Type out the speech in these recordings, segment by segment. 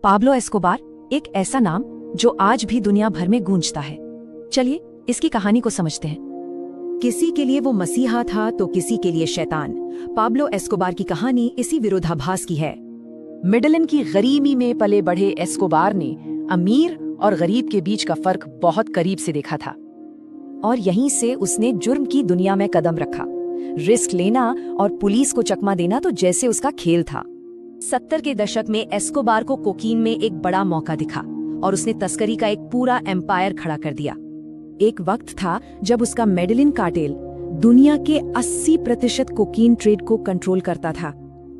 Pablo Escobar एक ऐसा नाम जो आज भी दुनिया भर में गूंजता है। चलिए इसकी कहानी को समझते हैं। किसी के लिए वो मसीहा था तो किसी के लिए शैतान। पाब्लो एस्कोबार की कहानी इसी विरोधाभास की है। मिडलन की गरीबी में पले बढ़े एस्कोबार ने अमीर और गरीब के बीच का फर्क बहुत करीब से देखा था और यहीं से उसने जुर्म की दुनिया में कदम रखा। रिस्क लेना और पुलिस को चकमा देना तो जैसे उसका खेल था। 70 के दशक में एस्कोबार को कोकीन में एक बड़ा मौका दिखा और उसने तस्करी का एक पूरा एम्पायर खड़ा कर दिया। एक वक्त था जब उसका मेडलिन कार्टेल दुनिया के 80% कोकीन ट्रेड को कंट्रोल करता था।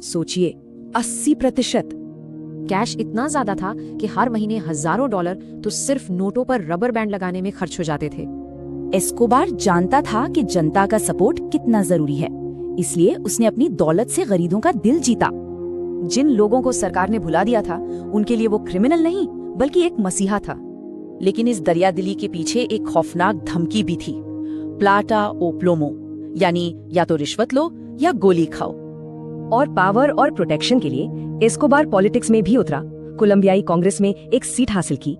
सोचिए, 80%। कैश इतना ज्यादा था कि हर महीने हजारों डॉलर तो सिर्फ नोटों पर रबर बैंड लगाने में खर्च हो जाते थे। एस्कोबार जानता था कि जनता का सपोर्ट कितना जरूरी है, इसलिए उसने अपनी दौलत से गरीबों का दिल जीता। जिन लोगों को सरकार ने भुला दिया था उनके लिए वो क्रिमिनल नहीं बल्कि एक मसीहा था। लेकिन इस दरियादिली के पीछे एक खौफनाक धमकी भी थी, प्लाटा ओ प्लोमो, यानी या तो रिश्वत लो या गोली खाओ। और पावर और प्रोटेक्शन के लिए एस्कोबार पॉलिटिक्स में भी उतरा। कोलंबियाई कांग्रेस में एक सीट हासिल की,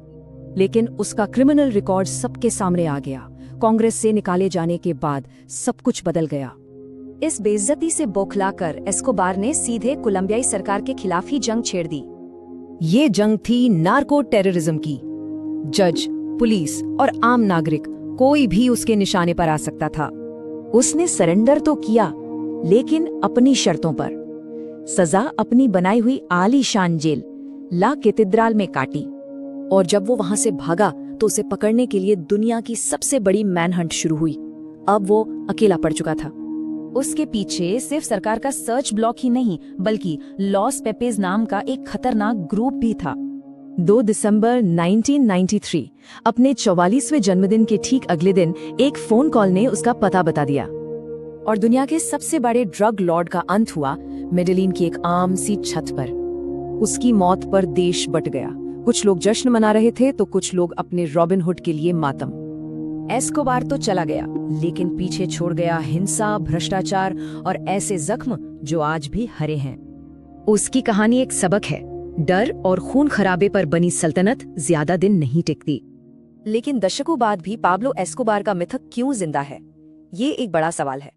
लेकिन उसका क्रिमिनल रिकॉर्ड सबके सामने आ गया। कांग्रेस से निकाले जाने के बाद सब कुछ बदल गया। इस बेइज्जती से बौखलाकर एस्कोबार ने सीधे कोलंबियाई सरकार के खिलाफ ही जंग छेड़ दी। ये जंग थी नार्को टेररिज्म की। जज, पुलिस और आम नागरिक कोई भी उसके निशाने पर आ सकता था। उसने सरेंडर तो किया, लेकिन अपनी शर्तों पर। सजा अपनी बनाई हुई आलीशान जेल ला कैथेड्रल में काटी और जब वो वहां से भागा तो उसे पकड़ने के लिए दुनिया की सबसे बड़ी मैनहंट शुरू हुई। अब वो अकेला पड़ चुका था। उसके पीछे सिर्फ सरकार का सर्च ब्लॉक ही नहीं बल्कि लॉस पेपेज नाम का एक खतरनाक ग्रुप भी था। 2 दिसंबर 1993 अपने 44वें जन्मदिन के ठीक अगले दिन एक फोन कॉल ने उसका पता बता दिया और दुनिया के सबसे बड़े ड्रग लॉर्ड का अंत हुआ मेडेलिन की एक आम सी छत पर। उसकी मौत पर देश बट गया। कुछ लोग जश्न मना रहे थे तो कुछ लोग अपने रॉबिन हुड के लिए मातम। एस्कोबार तो चला गया, लेकिन पीछे छोड़ गया हिंसा, भ्रष्टाचार और ऐसे जख्म जो आज भी हरे हैं। उसकी कहानी एक सबक है, डर और खून खराबे पर बनी सल्तनत ज्यादा दिन नहीं टिकती। लेकिन दशकों बाद भी पाब्लो एस्कोबार का मिथक क्यों जिंदा है, ये एक बड़ा सवाल है।